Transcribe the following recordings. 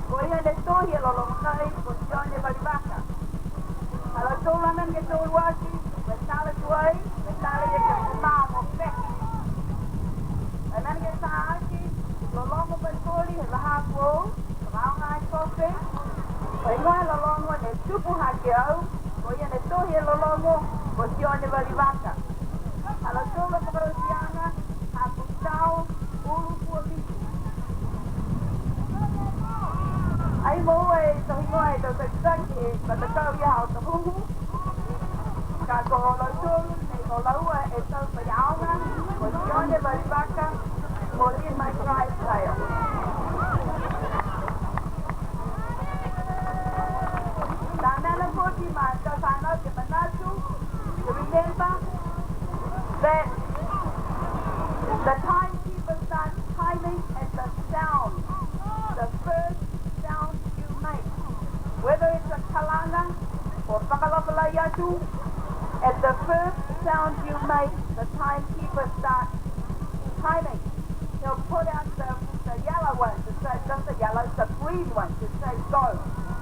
Voglio le storie lo sai, posizione valivata. Allora solamente che tu guardi, pensare tuoi, pensare che mamma, pecchi. E non che sta anche, lo longo per soli, la half roll, around high coffee. Poi noi lo longo nel supo haggio, voglio le storie lo longo, posizione valivata. Allora solo per Luciana, a Gustavo, ulu fuori. Ai mỗi tôi ngồi tôi sẽ rất nhiều và tôi có giáo tập huấn cả cô nói chung thì cô lâu tôi phải giáo nó một số như vậy bác các một in my drive style đang đang làm gì mà cho sang nó thì mình nói chung to remember that the timekeeper starts timing at the sound, the first sound you make, whether it's a kalana or pakalapalayatu, at the first sound you make, the timekeeper starts timing. He'll put out the yellow one to say, not the yellow, the green one to say go.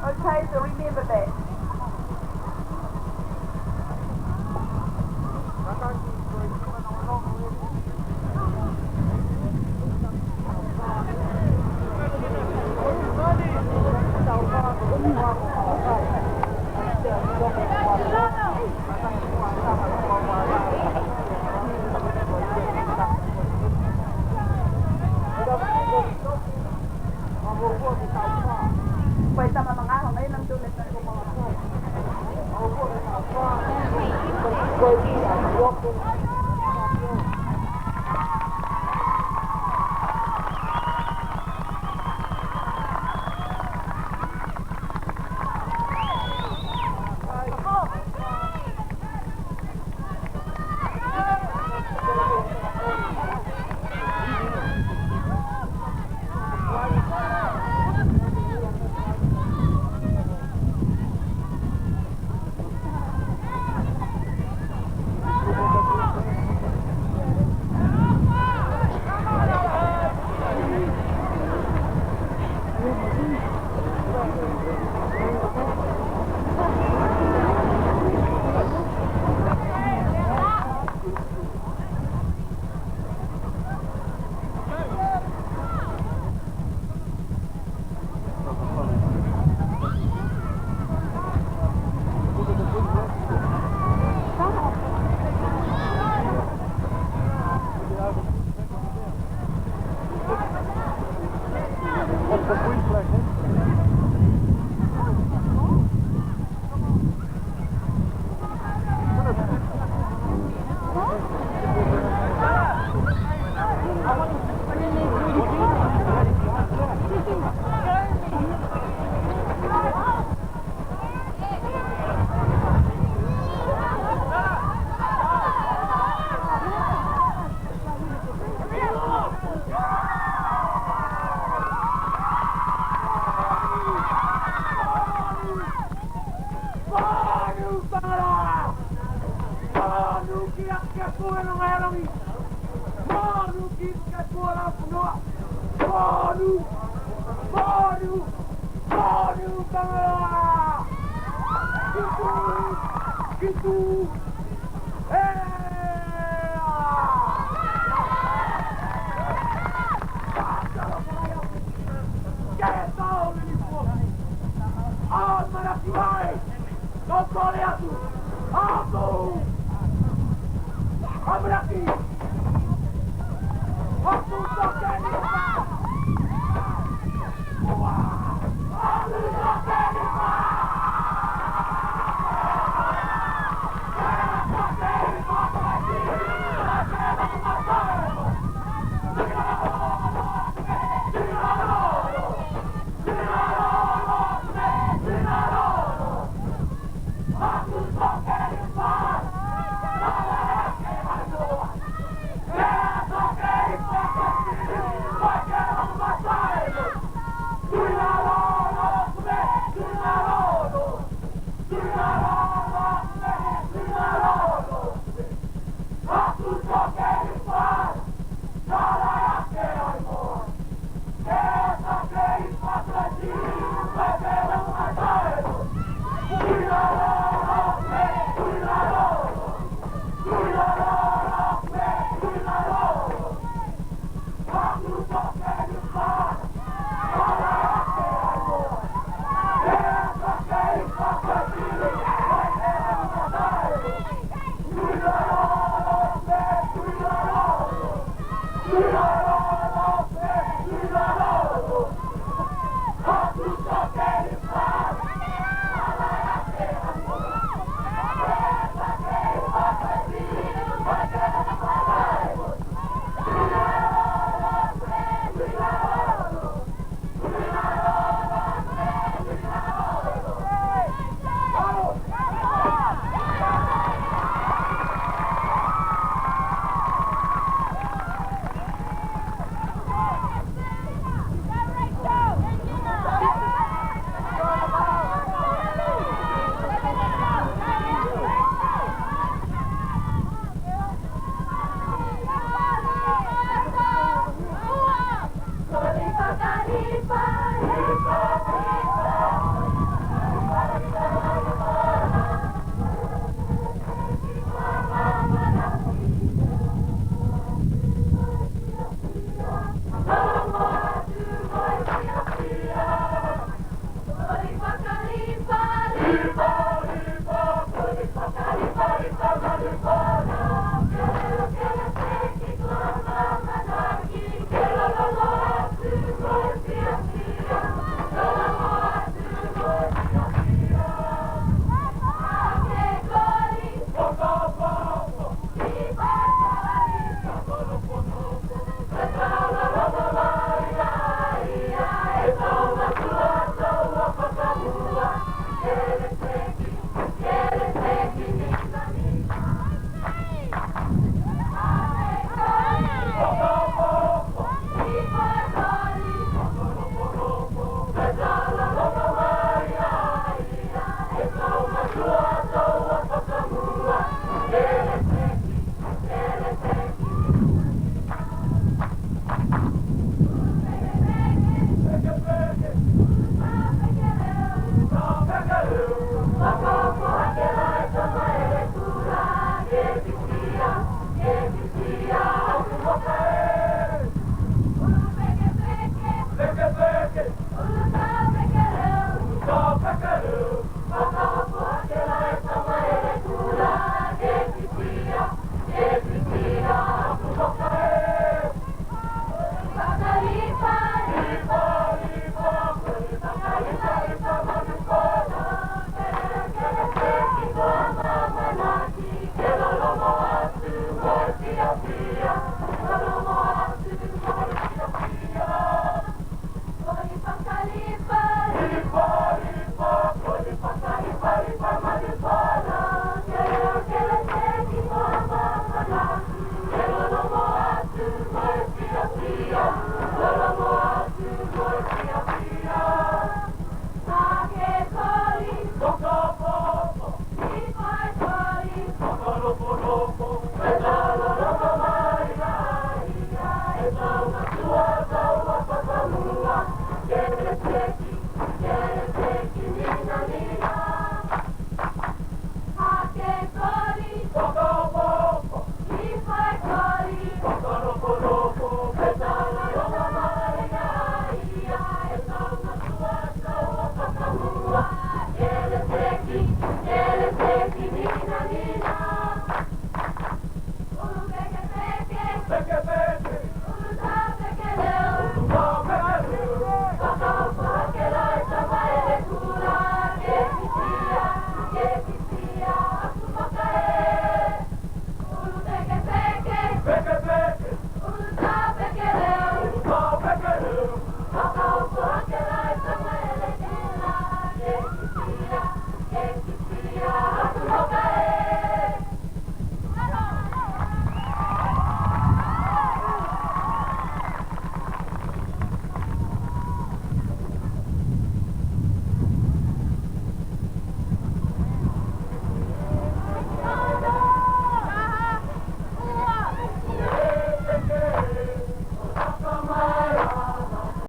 Okay, so remember that.